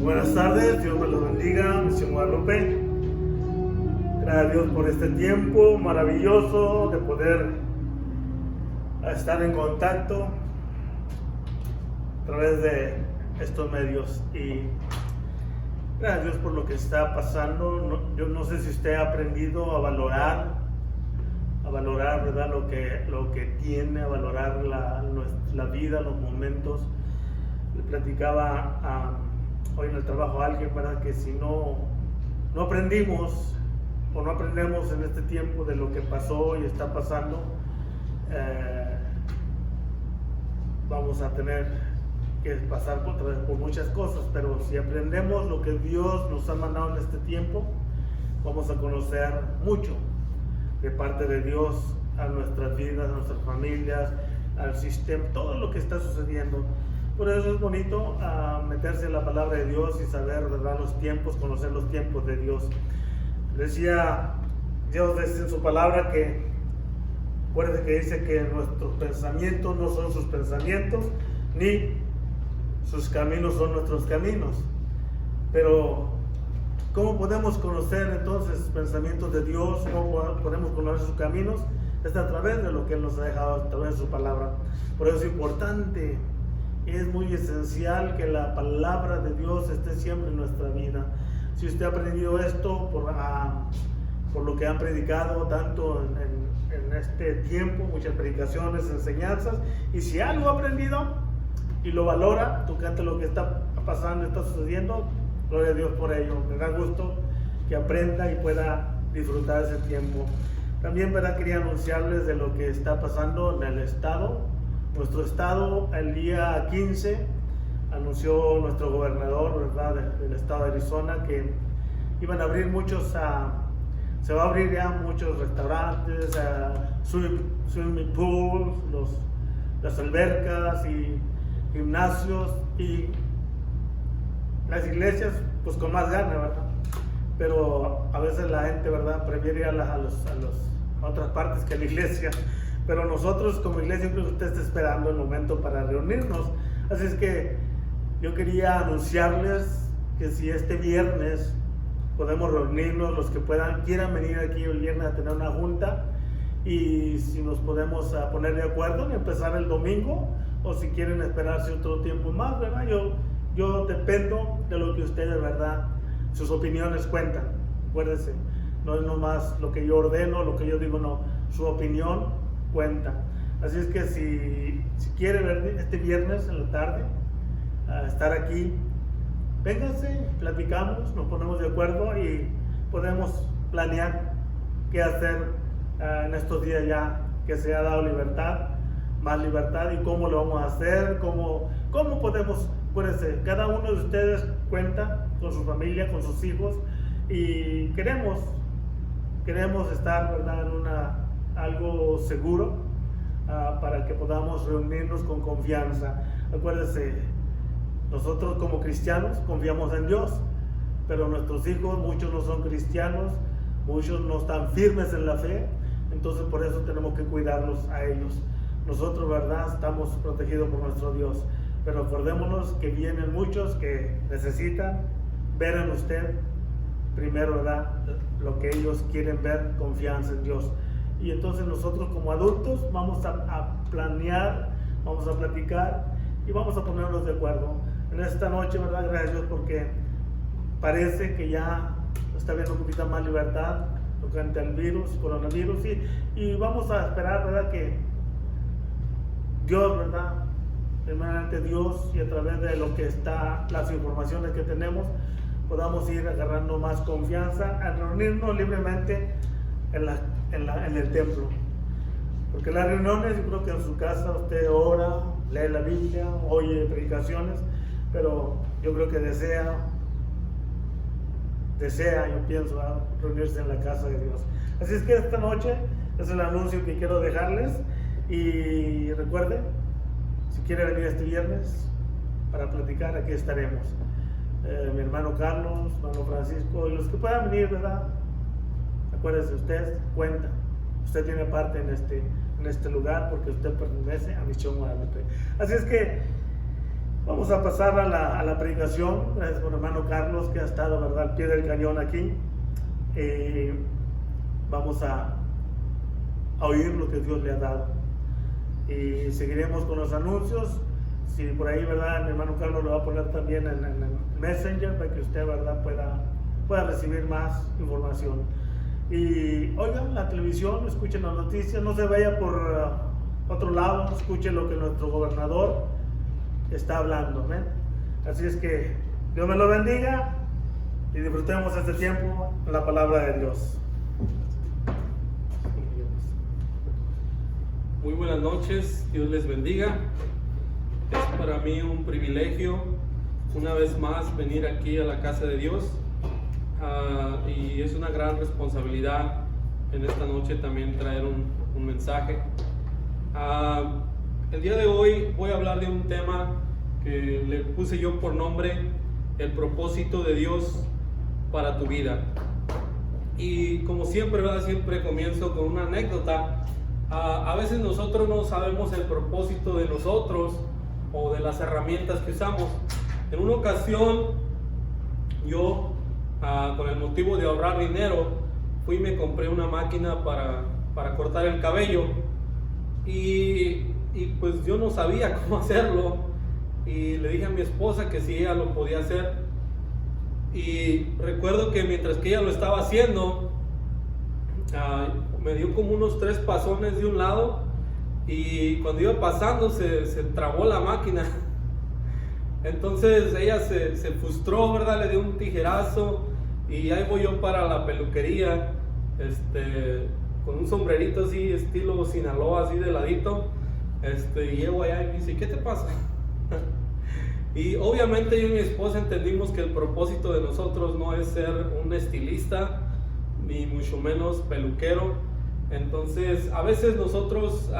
Buenas tardes, Dios me los bendiga, Misión Guadalupe. Gracias a Dios por este tiempo maravilloso de poder estar en contacto a través de estos medios. Y gracias a Dios por lo que está pasando. Yo no sé si usted ha aprendido a valorar, ¿verdad? Lo que tiene, a valorar la vida, los momentos. Le platicaba hoy en el trabajo a alguien, ¿verdad? Que si no aprendimos o no aprendemos en este tiempo de lo que pasó y está pasando, vamos a tener que pasar por muchas cosas, pero si aprendemos lo que Dios nos ha mandado en este tiempo, vamos a conocer mucho de parte de Dios a nuestras vidas, a nuestras familias, al sistema, todo lo que está sucediendo. Por eso es bonito meterse en la palabra de Dios y saber, ¿verdad?, los tiempos, conocer los tiempos de Dios. Decía Dios en su palabra que, acuérdense que dice que nuestros pensamientos no son sus pensamientos, ni sus caminos son nuestros caminos. Pero, ¿cómo podemos conocer entonces pensamientos de Dios? ¿Cómo podemos conocer sus caminos? Es a través de lo que Él nos ha dejado, a través de su palabra. Por eso es importante. Es muy esencial que la palabra de Dios esté siempre en nuestra vida. Si usted ha aprendido esto por lo que han predicado tanto en este tiempo, muchas predicaciones, enseñanzas, y si algo ha aprendido y lo valora, tocante lo que está pasando, está sucediendo, gloria a Dios por ello. Me da gusto que aprenda y pueda disfrutar ese tiempo. También, ¿verdad?, quería anunciarles de lo que está pasando en el estado. Nuestro estado, el día 15, anunció nuestro gobernador, ¿verdad?, del estado de Arizona, que iban a abrir se va a abrir ya muchos restaurantes, swimming pools, las albercas y gimnasios, y las iglesias pues con más ganas, ¿verdad? Pero a veces la gente, ¿verdad?, prefiere ir a otras partes que a la iglesia. Pero nosotros como iglesia, creo que usted está esperando el momento para reunirnos. Así es que yo quería anunciarles que si este viernes podemos reunirnos, los que quieran venir aquí el viernes a tener una junta, y si nos podemos poner de acuerdo en empezar el domingo, o si quieren esperarse otro tiempo más, ¿verdad? Yo dependo de lo que ustedes, ¿verdad? Sus opiniones cuentan, acuérdense. No es nomás lo que yo ordeno, lo que yo digo, no. Su opinión cuenta. Así es que si quiere ver este viernes en la tarde, estar aquí, vénganse, platicamos, nos ponemos de acuerdo y podemos planear qué hacer en estos días ya que se ha dado libertad, más libertad, y cómo lo vamos a hacer, cómo podemos, acuérdense, cada uno de ustedes cuenta con su familia, con sus hijos, y queremos estar, ¿verdad?, en algo seguro, para que podamos reunirnos con confianza. Acuérdense, nosotros como cristianos confiamos en Dios, pero nuestros hijos, muchos no son cristianos, muchos no están firmes en la fe, entonces por eso tenemos que cuidarlos a ellos. Nosotros, ¿verdad?, estamos protegidos por nuestro Dios, pero acordémonos que vienen muchos que necesitan ver en usted primero, ¿verdad?, lo que ellos quieren ver, confianza en Dios. Y entonces nosotros como adultos vamos a planear, vamos a platicar y vamos a ponernos de acuerdo. En esta noche, ¿verdad?, gracias a Dios, porque parece que ya está habiendo un poquito más libertad frente al coronavirus, y vamos a esperar, ¿verdad?, que Dios, ¿verdad?, primeramente Dios, y a través de lo que está, las informaciones que tenemos, podamos ir agarrando más confianza a reunirnos libremente en el templo. Porque las reuniones, yo creo que en su casa usted ora, lee la Biblia, oye predicaciones, pero yo creo que desea, yo pienso, reunirse en la casa de Dios. Así es que esta noche es el anuncio que quiero dejarles, y recuerden, si quiere venir este viernes para platicar, aquí estaremos. Mi hermano Carlos, hermano Francisco, y los que puedan venir, ¿verdad? Acuérdense, usted cuenta, usted tiene parte en este lugar, porque usted pertenece a Misión Guadalupe. Así es que Vamos a pasar a la predicación. Gracias por hermano Carlos, que ha estado, ¿verdad?, al pie del cañón aquí. Vamos a oír lo que Dios le ha dado. Y seguiremos con los anuncios. Si por ahí, ¿verdad?, mi hermano Carlos lo va a poner también en Messenger para que usted, ¿verdad?, pueda recibir más información. Y oigan la televisión, escuchen las noticias, no se vaya por otro lado, escuchen lo que nuestro gobernador está hablando, ¿ven? Así es que Dios me lo bendiga y disfrutemos este tiempo en la palabra de Dios. Muy buenas noches, Dios les bendiga. Es para mí un privilegio una vez más venir aquí a la casa de Dios, y es una gran responsabilidad en esta noche también traer un mensaje. El día de hoy voy a hablar de un tema que le puse yo por nombre: el propósito de Dios para tu vida. Y como siempre, ¿verdad?, siempre comienzo con una anécdota. A veces nosotros no sabemos el propósito de nosotros o de las herramientas que usamos. En una ocasión yo, con el motivo de ahorrar dinero, fui y me compré una máquina para cortar el cabello, y pues yo no sabía cómo hacerlo, y le dije a mi esposa que si ella lo podía hacer. Y recuerdo que mientras que ella lo estaba haciendo, me dio como unos 3 pasones de un lado, y cuando iba pasando se trabó la máquina. Entonces ella se frustró, ¿verdad?, le dio un tijerazo, y ahí voy yo para la peluquería, con un sombrerito así estilo Sinaloa, así de ladito, y llego allá y me dice: ¿qué te pasa? Y obviamente yo y mi esposa entendimos que el propósito de nosotros no es ser un estilista, ni mucho menos peluquero. Entonces a veces nosotros,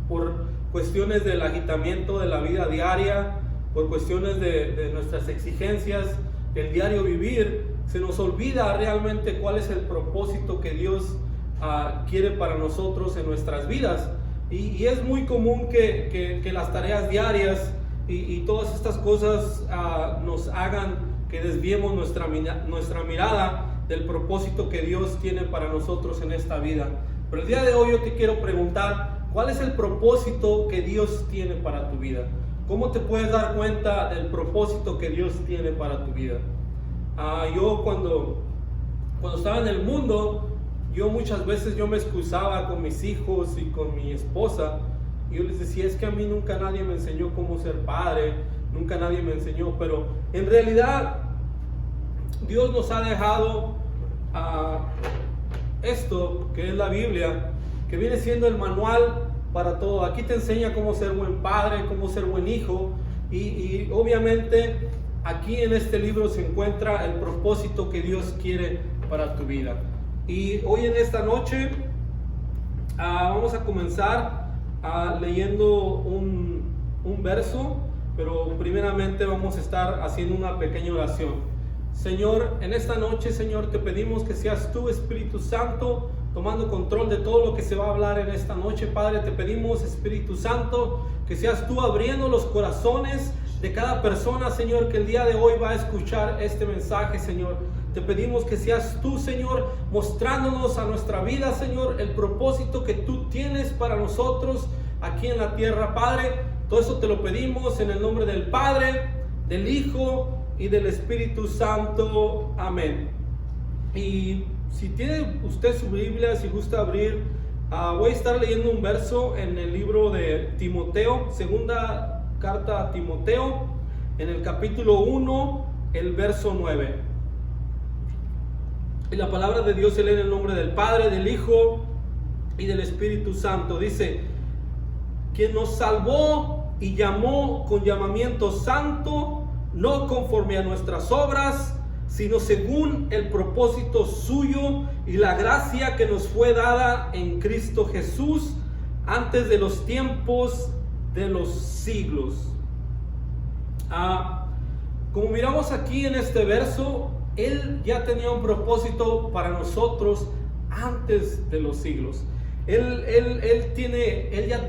por cuestiones del agitamiento de la vida diaria, por cuestiones de nuestras exigencias del diario vivir, se nos olvida realmente cuál es el propósito que Dios quiere para nosotros en nuestras vidas. Y es muy común que las tareas diarias y todas estas cosas nos hagan que desviemos nuestra mirada del propósito que Dios tiene para nosotros en esta vida. Pero el día de hoy yo te quiero preguntar: ¿cuál es el propósito que Dios tiene para tu vida? ¿Cómo te puedes dar cuenta del propósito que Dios tiene para tu vida? Yo cuando estaba en el mundo, yo muchas veces me excusaba con mis hijos y con mi esposa, y yo les decía: es que a mí nunca nadie me enseñó cómo ser padre, nunca nadie me enseñó. Pero en realidad Dios nos ha dejado esto que es la Biblia, que viene siendo el manual para todo. Aquí te enseña cómo ser buen padre, cómo ser buen hijo, y obviamente aquí en este libro se encuentra el propósito que Dios quiere para tu vida. Y hoy en esta noche vamos a comenzar leyendo un verso, pero primeramente vamos a estar haciendo una pequeña oración. Señor, en esta noche, Señor, te pedimos que seas tú, Espíritu Santo, tomando control de todo lo que se va a hablar en esta noche. Padre, te pedimos, Espíritu Santo, que seas tú abriendo los corazones de cada persona, Señor, que el día de hoy va a escuchar este mensaje, Señor. Te pedimos que seas tú, Señor, mostrándonos a nuestra vida, Señor, el propósito que tú tienes para nosotros aquí en la tierra, Padre. Todo eso te lo pedimos en el nombre del Padre, del Hijo y del Espíritu Santo. Amén. Y si tiene usted su Biblia, si gusta abrir, voy a estar leyendo un verso en el libro de Timoteo, segunda carta a Timoteo, en el capítulo 1, el verso 9. Y la palabra de Dios se lee en el nombre del Padre, del Hijo y del Espíritu Santo. Dice: quien nos salvó y llamó con llamamiento santo, no conforme a nuestras obras, sino según el propósito suyo y la gracia que nos fue dada en Cristo Jesús antes de los tiempos de los siglos. Como miramos aquí en este verso, Él ya tenía un propósito para nosotros antes de los siglos. Él ya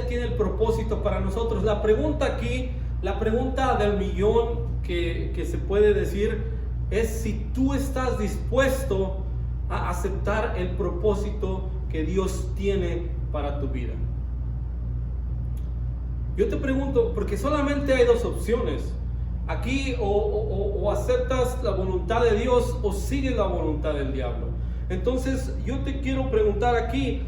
tiene el propósito para nosotros. La pregunta aquí, la pregunta del millón que se puede decir es si tú estás dispuesto a aceptar el propósito que Dios tiene para tu vida. Yo te pregunto, porque solamente hay dos opciones. Aquí o aceptas la voluntad de Dios o sigues la voluntad del diablo. Entonces yo te quiero preguntar aquí,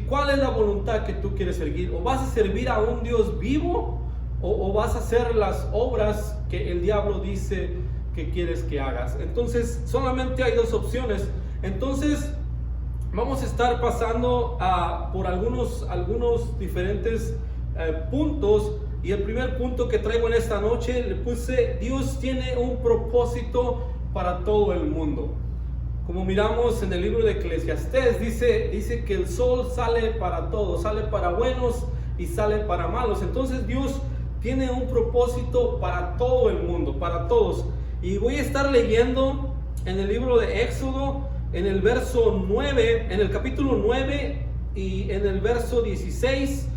¿cuál es la voluntad que tú quieres seguir? ¿O vas a servir a un Dios vivo o vas a hacer las obras que el diablo dice que quieres que hagas? Entonces solamente hay dos opciones. Entonces vamos a estar pasando por algunos diferentes puntos. Y el primer punto que traigo en esta noche le puse: Dios tiene un propósito para todo el mundo. Como miramos en el libro de Eclesiastés, dice que el sol sale para todos, sale para buenos y sale para malos. Entonces Dios tiene un propósito para todo el mundo, para todos. Y voy a estar leyendo en el libro de Éxodo, en el verso 9, en el capítulo 9 y en el verso 16,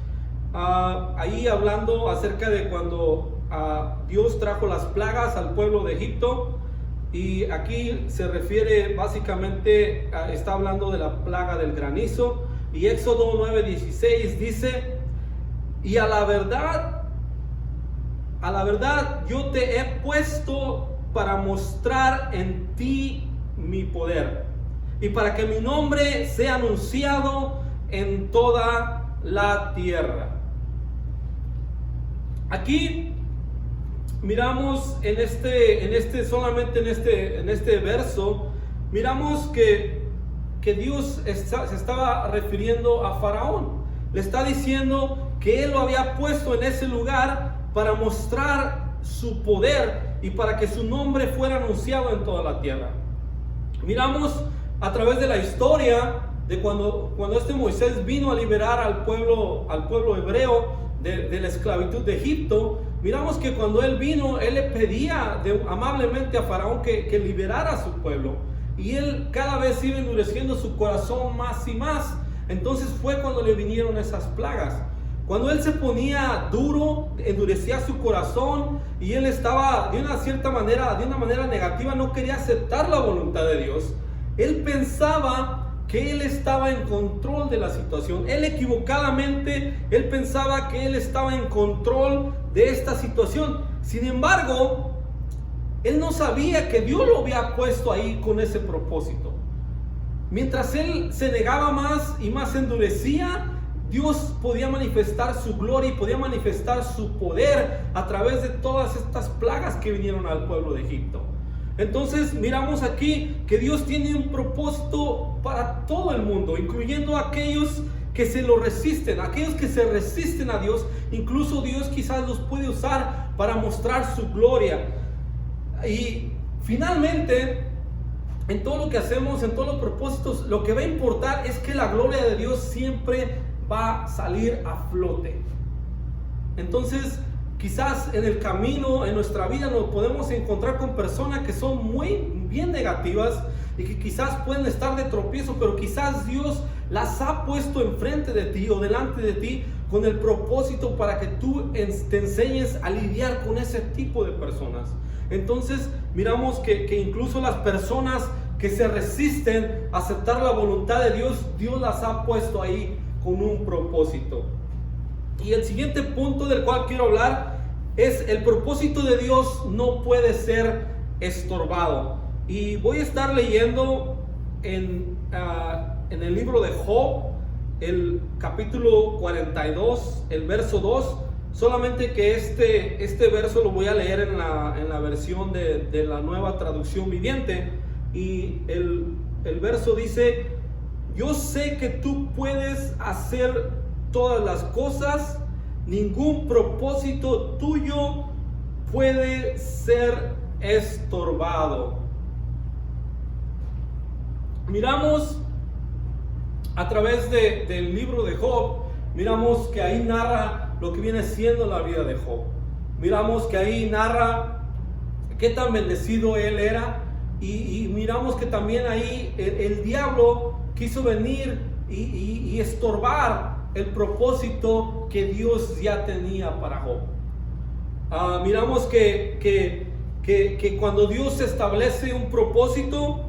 ahí hablando acerca de cuando Dios trajo las plagas al pueblo de Egipto. Y aquí se refiere básicamente, está hablando de la plaga del granizo. Y Éxodo 9:16 dice: y a la verdad yo te he puesto para mostrar en ti mi poder, y para que mi nombre sea anunciado en toda la tierra. Aquí miramos solamente en este verso, miramos que Dios se estaba refiriendo a Faraón. Le está diciendo que Él lo había puesto en ese lugar para mostrar su poder y para que su nombre fuera anunciado en toda la tierra. Miramos a través de la historia de cuando Moisés vino a liberar al pueblo hebreo de la esclavitud de Egipto. Miramos que cuando él vino, él le pedía amablemente a Faraón que liberara a su pueblo. Y él cada vez iba endureciendo su corazón más y más. Entonces fue cuando le vinieron esas plagas. Cuando él se ponía duro, endurecía su corazón y él estaba de una manera negativa, no quería aceptar la voluntad de Dios. Él pensaba que él estaba en control de la situación. Él equivocadamente, él pensaba que él estaba en control de esta situación. Sin embargo, él no sabía que Dios lo había puesto ahí con ese propósito. Mientras él se negaba más y más se endurecía, Dios podía manifestar su gloria y podía manifestar su poder a través de todas estas plagas que vinieron al pueblo de Egipto. Entonces miramos aquí que Dios tiene un propósito para todo el mundo, incluyendo a aquellos que se lo resisten, aquellos que se resisten a Dios. Incluso Dios quizás los puede usar para mostrar su gloria. Y finalmente, en todo lo que hacemos, en todos los propósitos, lo que va a importar es que la gloria de Dios siempre va a salir a flote. Entonces, quizás en el camino, en nuestra vida, nos podemos encontrar con personas que son muy bien negativas y que quizás pueden estar de tropiezo, pero quizás Dios las ha puesto enfrente de ti o delante de ti con el propósito para que tú te enseñes a lidiar con ese tipo de personas. Entonces miramos que incluso las personas que se resisten a aceptar la voluntad de Dios, Dios las ha puesto ahí con un propósito. Y el siguiente punto del cual quiero hablar es: el propósito de Dios no puede ser estorbado. Y voy a estar leyendo en el libro de Job, el capítulo 42, el verso 2. Solamente que este verso lo voy a leer en la versión de la Nueva Traducción Viviente. Y el verso dice: yo sé que tú puedes hacer todas las cosas, ningún propósito tuyo puede ser estorbado. Miramos a través del libro de Job, miramos que ahí narra lo que viene siendo la vida de Job. Miramos que ahí narra qué tan bendecido él era, y miramos que también ahí el diablo quiso venir y estorbar el propósito que Dios ya tenía para Job. Miramos que cuando Dios establece un propósito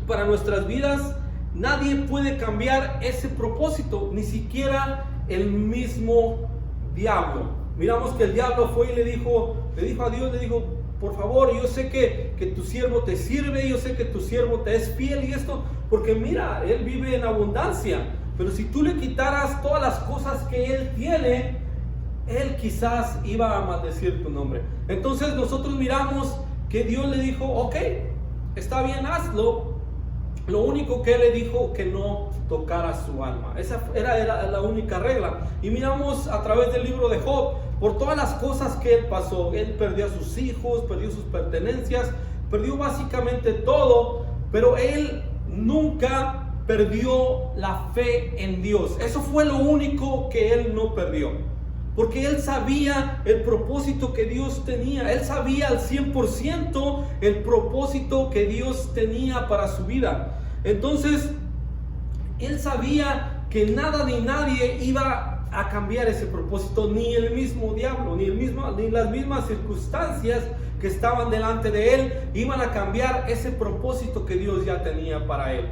para nuestras vidas, nadie puede cambiar ese propósito, ni siquiera el mismo diablo. Miramos que el diablo fue y le dijo a Dios, por favor, yo sé que tu siervo te sirve, yo sé que tu siervo te es fiel y esto, porque mira, él vive en abundancia, pero si tú le quitaras todas las cosas que él tiene, él quizás iba a maldecir tu nombre. Entonces nosotros miramos que Dios le dijo, ok, está bien, hazlo. Lo único que él le dijo, que no tocara su alma. Esa era la única regla. Y miramos a través del libro de Job, por todas las cosas que él pasó. Él perdió a sus hijos, perdió sus pertenencias, perdió básicamente todo, pero él nunca perdió la fe en Dios. Eso fue lo único que él no perdió, porque él sabía el propósito que Dios tenía. Él sabía al 100% el propósito que Dios tenía para su vida. Entonces, él sabía que nada ni nadie iba a cambiar ese propósito, ni el mismo diablo, ni las mismas circunstancias que estaban delante de él iban a cambiar ese propósito que Dios ya tenía para él.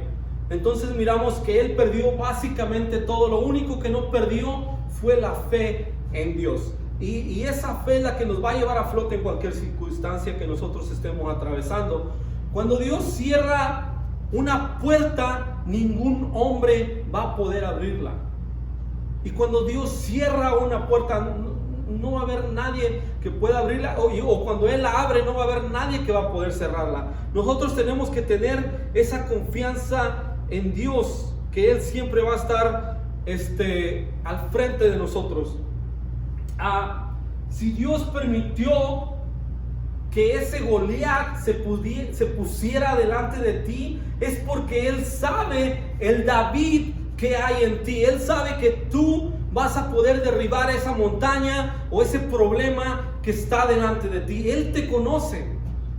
Entonces miramos que él perdió básicamente todo. Lo único que no perdió fue la fe en Dios. Y esa fe es la que nos va a llevar a flote en cualquier circunstancia que nosotros estemos atravesando. Cuando Dios cierra una puerta, ningún hombre va a poder abrirla. Y cuando Dios cierra una puerta, no va a haber nadie que pueda abrirla, o cuando Él la abre, no va a haber nadie que va a poder cerrarla. Nosotros tenemos que tener esa confianza en Dios, que Él siempre va a estar al frente de nosotros. Si Dios permitió que ese Goliat se pusiera delante de ti, es porque Él sabe el David que hay en ti. Él sabe que tú vas a poder derribar esa montaña o ese problema que está delante de ti. Él te conoce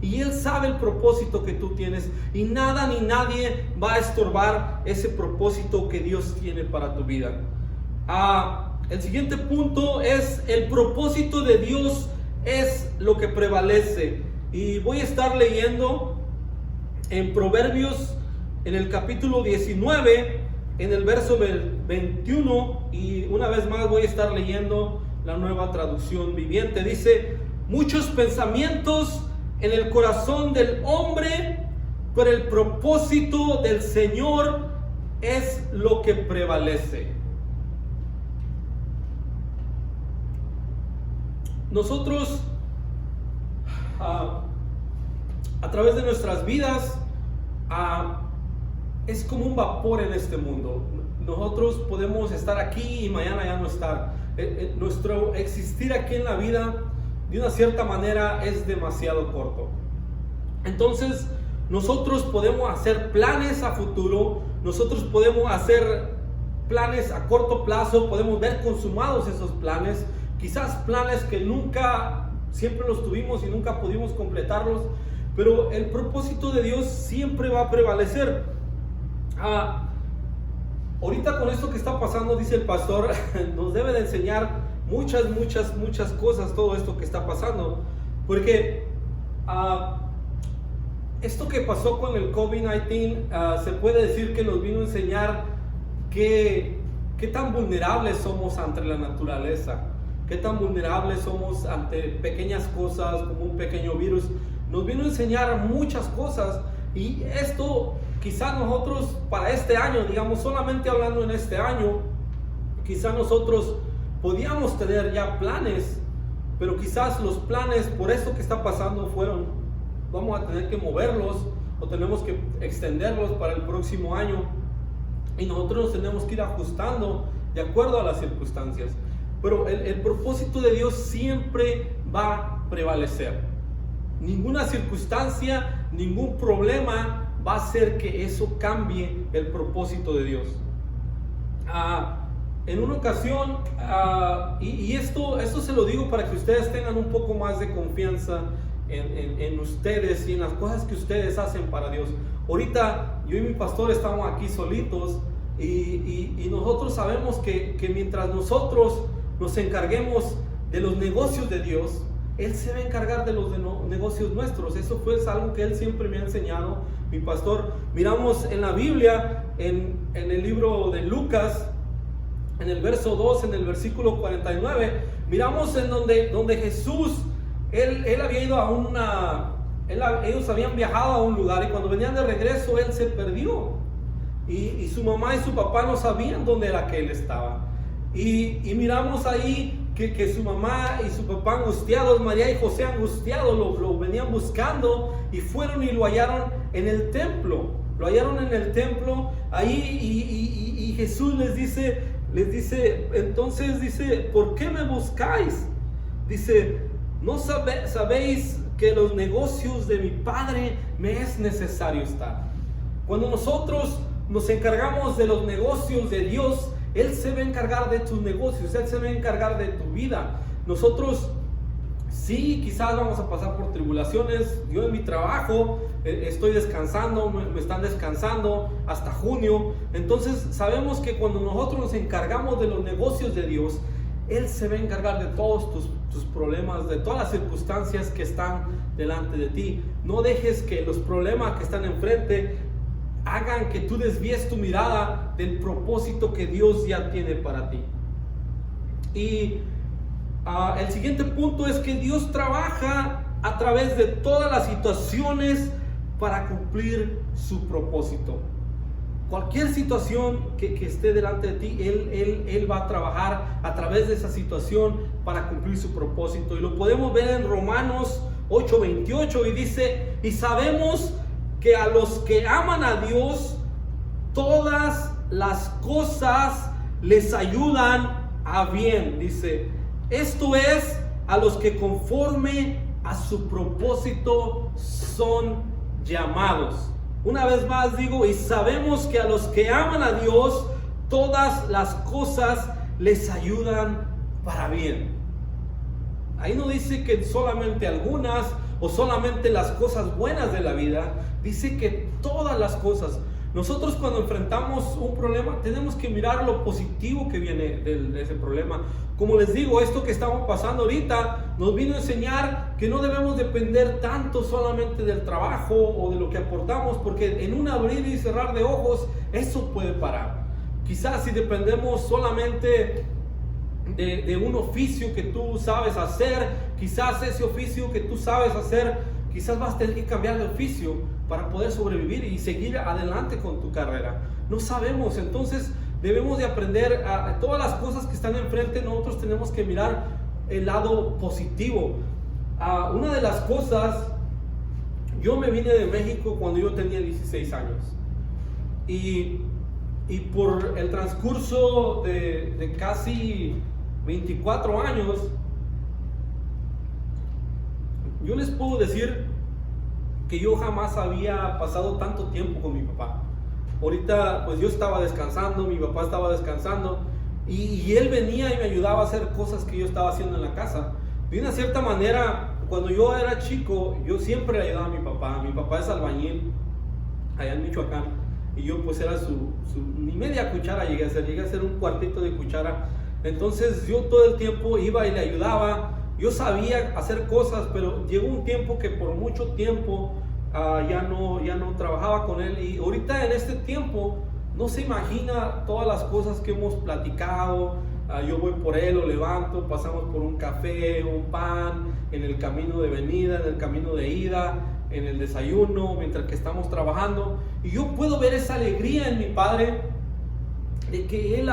y Él sabe el propósito que tú tienes, y nada ni nadie va a estorbar ese propósito que Dios tiene para tu vida. El siguiente punto es: el propósito de Dios es lo que prevalece. Y voy a estar leyendo en Proverbios, en el capítulo 19, en el verso 21, y una vez más voy a estar leyendo la Nueva Traducción Viviente. Dice: muchos pensamientos en el corazón del hombre, pero el propósito del Señor es lo que prevalece. Nosotros, a través de nuestras vidas, es como un vapor en este mundo. Nosotros podemos estar aquí y mañana ya no estar. Nuestro existir aquí en la vida, de una cierta manera, es demasiado corto. Entonces, nosotros podemos hacer planes a futuro, nosotros podemos hacer planes a corto plazo, podemos ver consumados esos planes, quizás planes que nunca, siempre los tuvimos y nunca pudimos completarlos, pero el propósito de Dios siempre va a prevalecer. Ahorita con esto que está pasando, dice el pastor, nos debe de enseñar muchas cosas, todo esto que está pasando, porque esto que pasó con el COVID-19 se puede decir que nos vino a enseñar qué tan vulnerables somos ante la naturaleza, qué tan vulnerables somos ante pequeñas cosas como un pequeño virus. Nos vino a enseñar muchas cosas, y esto quizás nosotros para este año, digamos solamente hablando en este año, quizás nosotros podíamos tener ya planes, pero quizás los planes por esto que está pasando vamos a tener que moverlos o tenemos que extenderlos para el próximo año, y nosotros nos tenemos que ir ajustando de acuerdo a las circunstancias. Pero el propósito de Dios siempre va a prevalecer. Ninguna circunstancia, ningún problema va a hacer que eso cambie el propósito de Dios. En una ocasión, y esto se lo digo para que ustedes tengan un poco más de confianza en ustedes y en las cosas que ustedes hacen para Dios. Ahorita yo y mi pastor estamos aquí solitos, Y nosotros sabemos que mientras nosotros nos encarguemos de los negocios de Dios, Él se va a encargar de los negocios nuestros. Eso fue algo que Él siempre me ha enseñado, mi pastor. Miramos en la Biblia, en el libro de Lucas, en el verso 2, en el versículo 49, miramos en donde Jesús, él había ido ellos habían viajado a un lugar, y cuando venían de regreso Él se perdió. Y su mamá y su papá no sabían dónde era que Él estaba. Y miramos ahí que su mamá y su papá angustiados, María y José angustiados, lo venían buscando, y fueron y lo hallaron en el templo. Lo hallaron en el templo ahí, y Jesús les dice, entonces dice, ¿por qué me buscáis? Dice, ¿no sabéis que los negocios de mi Padre me es necesario estar? Cuando nosotros nos encargamos de los negocios de Dios, Él se va a encargar de tus negocios, Él se va a encargar de tu vida. Nosotros sí, quizás vamos a pasar por tribulaciones. Yo en mi trabajo estoy descansando, me están descansando hasta junio. Entonces sabemos que cuando nosotros nos encargamos de los negocios de Dios, Él se va a encargar de todos tus problemas, de todas las circunstancias que están delante de ti. No dejes que los problemas que están enfrente hagan que tú desvíes tu mirada del propósito que Dios ya tiene para ti. Y el siguiente punto es que Dios trabaja a través de todas las situaciones para cumplir su propósito. Cualquier situación que esté delante de ti, Él va a trabajar a través de esa situación para cumplir su propósito. Y lo podemos ver en Romanos 8:28, y dice, y sabemos que a los que aman a Dios, todas las cosas les ayudan a bien. Dice, esto es, a los que conforme a su propósito son llamados. Una vez más digo, y sabemos que a los que aman a Dios, todas las cosas les ayudan para bien. Ahí no dice que solamente algunas o solamente las cosas buenas de la vida, dice que todas las cosas. Nosotros cuando enfrentamos un problema tenemos que mirar lo positivo que viene de ese problema. Como les digo, esto que estamos pasando ahorita nos vino a enseñar que no debemos depender tanto solamente del trabajo o de lo que aportamos, porque en un abrir y cerrar de ojos eso puede parar. Quizás si dependemos solamente de un oficio que tú sabes hacer, quizás ese oficio que tú sabes hacer, quizás vas a tener que cambiar de oficio para poder sobrevivir y seguir adelante con tu carrera. No sabemos, entonces debemos de aprender a todas las cosas que están enfrente. Nosotros tenemos que mirar el lado positivo. Una de las cosas, yo me vine de México cuando yo tenía 16 años, y por el transcurso de casi 24 años, yo les puedo decir que yo jamás había pasado tanto tiempo con mi papá. Ahorita pues yo estaba descansando, mi papá estaba descansando, y él venía y me ayudaba a hacer cosas que yo estaba haciendo en la casa. De una cierta manera, cuando yo era chico, yo siempre le ayudaba a mi papá. Mi papá es albañil allá en Michoacán, y yo pues era ni media cuchara llegué a hacer un cuartito de cuchara. Entonces yo todo el tiempo iba y le ayudaba. Yo sabía hacer cosas, pero llegó un tiempo que por mucho tiempo ya no trabajaba con él. Y ahorita en este tiempo no se imagina todas las cosas que hemos platicado. Yo voy por él, lo levanto, pasamos por un café, un pan, en el camino de venida, en el camino de ida, en el desayuno, mientras que estamos trabajando. Y yo puedo ver esa alegría en mi padre, de que él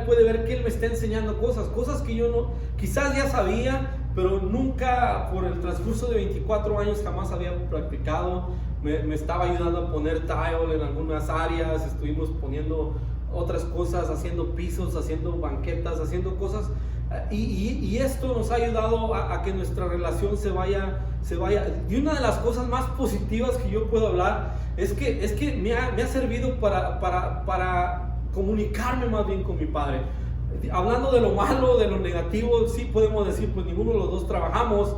puede ver que él me está enseñando cosas que yo no, quizás ya sabía, pero nunca por el transcurso de 24 años jamás había practicado. Me estaba ayudando a poner tile en algunas áreas, estuvimos poniendo otras cosas, haciendo pisos, haciendo banquetas, haciendo cosas, y esto nos ha ayudado a que nuestra relación se vaya. Y una de las cosas más positivas que yo puedo hablar es que me ha servido para comunicarme más bien con mi padre. Hablando de lo malo, de lo negativo, sí podemos decir, pues ninguno de los dos trabajamos.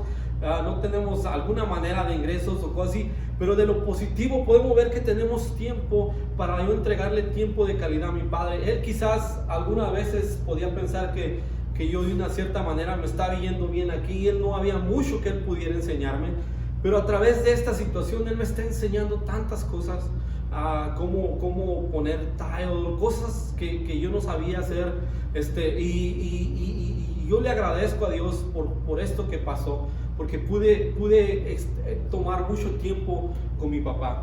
no tenemos alguna manera de ingresos o cosas así, pero de lo positivo podemos ver que tenemos tiempo para yo entregarle tiempo de calidad a mi padre. Él quizás algunas veces podía pensar que yo de una cierta manera me estaba yendo bien aquí y él no había mucho que él pudiera enseñarme, pero a través de esta situación él me está enseñando tantas cosas, cómo poner tile, cosas que yo no sabía hacer, y yo le agradezco a Dios por esto que pasó, porque pude tomar mucho tiempo con mi papá.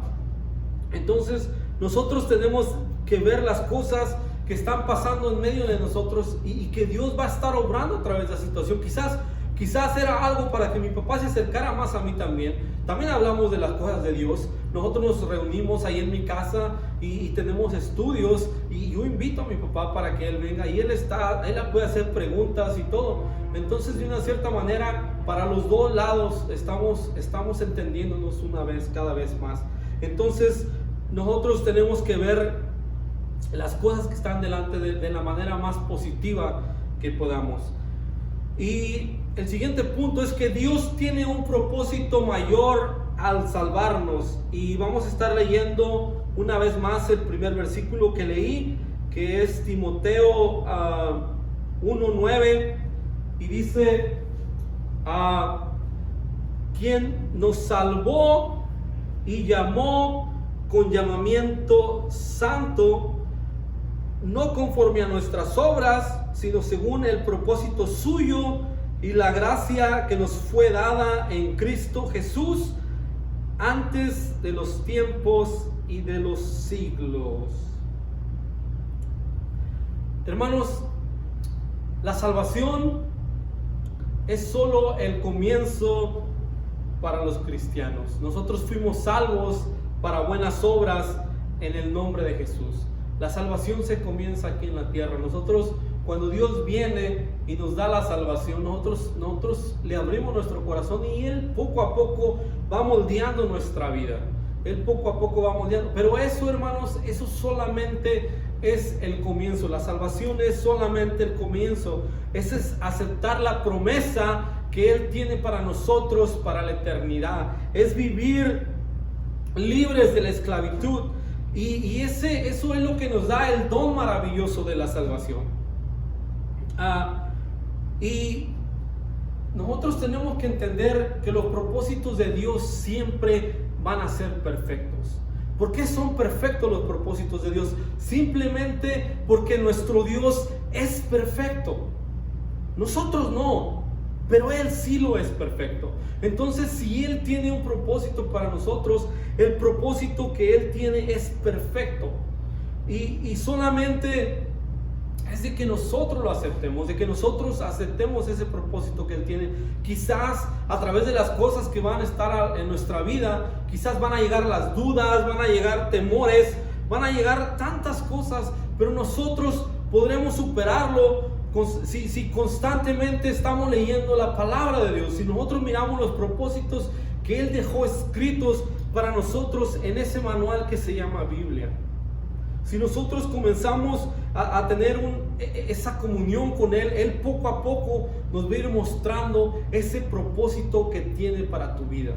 Entonces nosotros tenemos que ver las cosas que están pasando en medio de nosotros y que Dios va a estar obrando a través de la situación. Quizás era algo para que mi papá se acercara más a mí también. También hablamos de las cosas de Dios. Nosotros nos reunimos ahí en mi casa y tenemos estudios, y yo invito a mi papá para que él venga y él puede hacer preguntas y todo. Entonces, de una cierta manera, para los dos lados estamos entendiéndonos cada vez más. Entonces, nosotros tenemos que ver las cosas que están delante de la manera más positiva que podamos. Y el siguiente punto es que Dios tiene un propósito mayor al salvarnos, y vamos a estar leyendo una vez más el primer versículo que leí, que es Timoteo 1:9, y dice: quien nos salvó y llamó con llamamiento santo, no conforme a nuestras obras, sino según el propósito suyo y la gracia que nos fue dada en Cristo Jesús antes de los tiempos y de los siglos. Hermanos, la salvación es solo el comienzo para los cristianos. Nosotros fuimos salvos para buenas obras en el nombre de Jesús. La salvación se comienza aquí en la tierra. Nosotros, cuando Dios viene y nos da la salvación, nosotros le abrimos nuestro corazón y Él poco a poco va moldeando nuestra vida. Él poco a poco va moldeando. Pero eso, hermanos, eso solamente es el comienzo. La salvación es solamente el comienzo. Ese es aceptar la promesa que Él tiene para nosotros para la eternidad. Es vivir libres de la esclavitud. Y eso es lo que nos da el don maravilloso de la salvación. Y nosotros tenemos que entender que los propósitos de Dios siempre van a ser perfectos. ¿Por qué son perfectos los propósitos de Dios? Simplemente porque nuestro Dios es perfecto. Nosotros no, pero Él sí lo es perfecto. Entonces, si Él tiene un propósito para nosotros, el propósito que Él tiene es perfecto. Y solamente es de que nosotros lo aceptemos, de que nosotros aceptemos ese propósito que Él tiene. Quizás a través de las cosas que van a estar en nuestra vida, quizás van a llegar las dudas, van a llegar temores, van a llegar tantas cosas, pero nosotros podremos superarlo si constantemente estamos leyendo la palabra de Dios, si nosotros miramos los propósitos que Él dejó escritos para nosotros en ese manual que se llama Biblia. Si nosotros comenzamos a tener esa comunión con Él, Él poco a poco nos va a ir mostrando ese propósito que tiene para tu vida.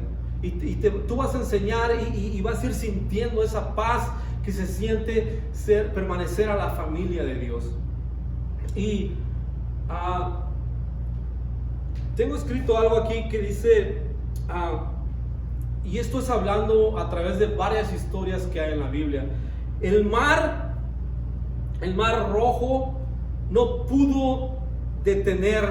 Tú vas a enseñar y vas a ir sintiendo esa paz que se siente permanecer a la familia de Dios. Y tengo escrito algo aquí que dice, y esto es hablando a través de varias historias que hay en la Biblia. El mar Rojo no pudo detener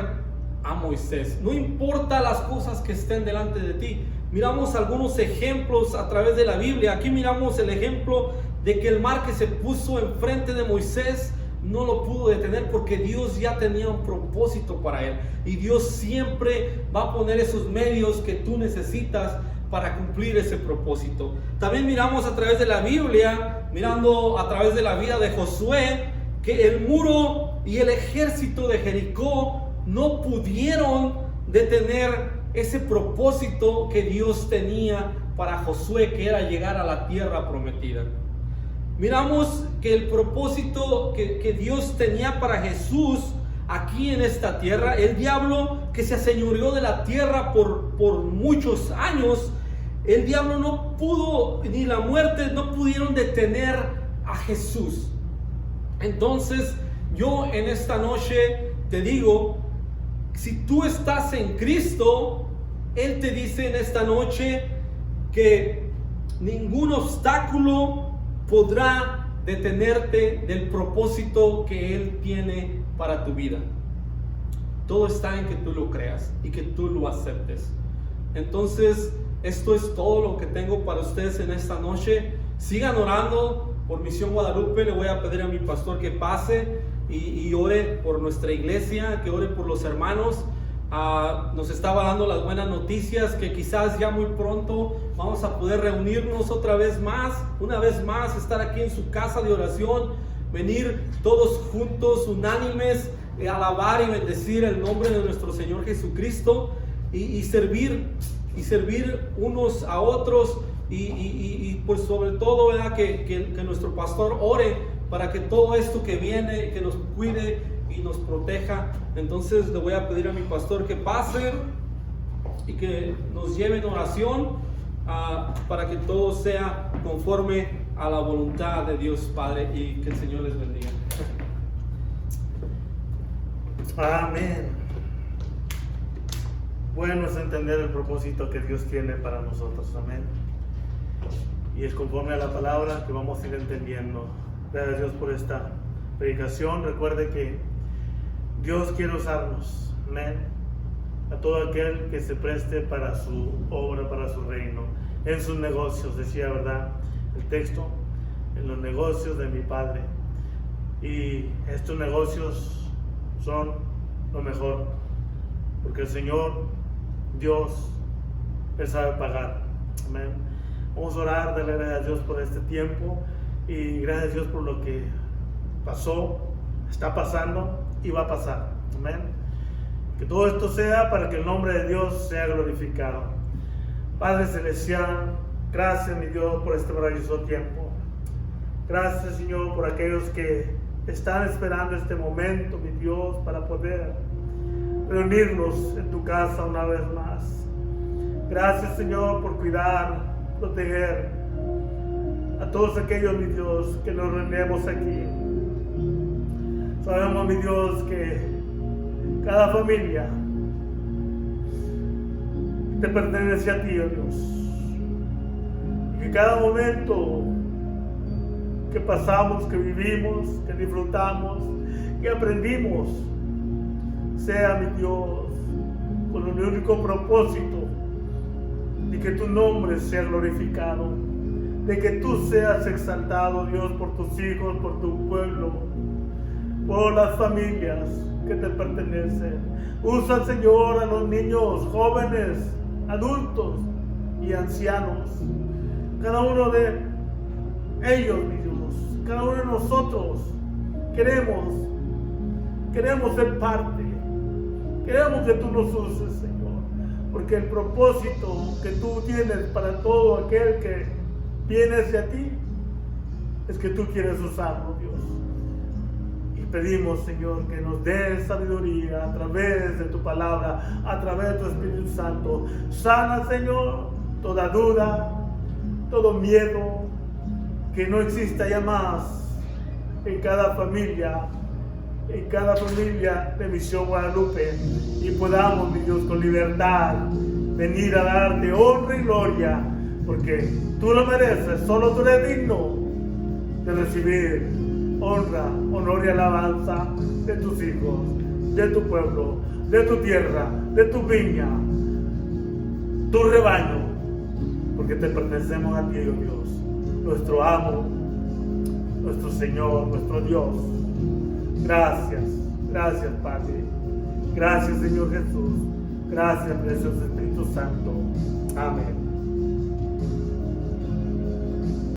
a Moisés. No importa las cosas que estén delante de ti. Miramos algunos ejemplos a través de la Biblia. Aquí miramos el ejemplo de que el mar que se puso enfrente de Moisés no lo pudo detener, porque Dios ya tenía un propósito para él. Y Dios siempre va a poner esos medios que tú necesitas para cumplir ese propósito. También miramos a través de la Biblia, mirando a través de la vida de Josué, que el muro y el ejército de Jericó no pudieron detener ese propósito que Dios tenía para Josué, que era llegar a la tierra prometida. Miramos que el propósito que Dios tenía para Jesús aquí en esta tierra. El diablo que se aseñoreó de la tierra por muchos años, el diablo no pudo, ni la muerte no pudieron detener a Jesús. Entonces yo en esta noche te digo, si tú estás en Cristo, Él te dice en esta noche que ningún obstáculo podrá detenerte del propósito que Él tiene para tu vida. Todo está en que tú lo creas y que tú lo aceptes. Entonces, esto es todo lo que tengo para ustedes en esta noche. Sigan orando por Misión Guadalupe. Le voy a pedir a mi pastor que pase y ore por nuestra iglesia, que ore por los hermanos. Nos estaba dando las buenas noticias que quizás ya muy pronto vamos a poder reunirnos otra vez más, una vez más, estar aquí en su casa de oración, venir todos juntos, unánimes, alabar y bendecir el nombre de nuestro Señor Jesucristo y servir unos a otros y pues sobre todo, ¿verdad? Que nuestro pastor ore para que todo esto que viene, que nos cuide y nos proteja. Entonces le voy a pedir a mi pastor que pase y que nos lleve en oración para que todo sea conforme a la voluntad de Dios Padre, y que el Señor les bendiga. Amén. Bueno es entender el propósito que Dios tiene para nosotros. Amén. Y es conforme a la palabra que vamos a ir entendiendo. Gracias a Dios por esta predicación. Recuerde que Dios quiere usarnos. Amén. A todo aquel que se preste para su obra, para su reino, en sus negocios, decía, ¿verdad? El texto, en los negocios de mi Padre. Y estos negocios son lo mejor, porque el Señor, Dios, Él sabe pagar. Amén. Vamos a orar, darle gracias a Dios por este tiempo y gracias a Dios por lo que pasó, está pasando y va a pasar. Amén. Que todo esto sea para que el nombre de Dios sea glorificado. Padre Celestial, gracias, mi Dios, por este maravilloso tiempo. Gracias, Señor, por aquellos que están esperando este momento, mi Dios, para poder reunirnos en tu casa una vez más. Gracias, Señor, por cuidar, proteger a todos aquellos, mi Dios, que nos reunimos aquí. Sabemos, mi Dios, que cada familia te pertenece a ti, oh Dios, y que cada momento que pasamos, que vivimos, que disfrutamos, que aprendimos, sea, mi Dios, con el único propósito de que tu nombre sea glorificado, de que tú seas exaltado, Dios, por tus hijos, por tu pueblo, por las familias que te pertenecen. Usa, Señor, a los niños, jóvenes, adultos y ancianos, cada uno de ellos, mi Dios, cada uno de nosotros queremos ser parte, queremos que tú nos uses, Señor, porque el propósito que tú tienes para todo aquel que viene hacia ti es que tú quieres usarlo, Dios. Pedimos, Señor, que nos des sabiduría a través de tu palabra, a través de tu Espíritu Santo. Sana, Señor, toda duda, todo miedo, que no exista ya más en cada familia de Misión Guadalupe, y podamos, mi Dios, con libertad venir a darte honra y gloria, porque tú lo mereces, solo tú eres digno de recibir honra, honor y alabanza de tus hijos, de tu pueblo, de tu tierra, de tu viña, tu rebaño, porque te pertenecemos a ti, oh Dios, nuestro amo, nuestro Señor, nuestro Dios. Gracias, gracias, Padre. Gracias, Señor Jesús. Gracias, precioso Espíritu Santo. Amén.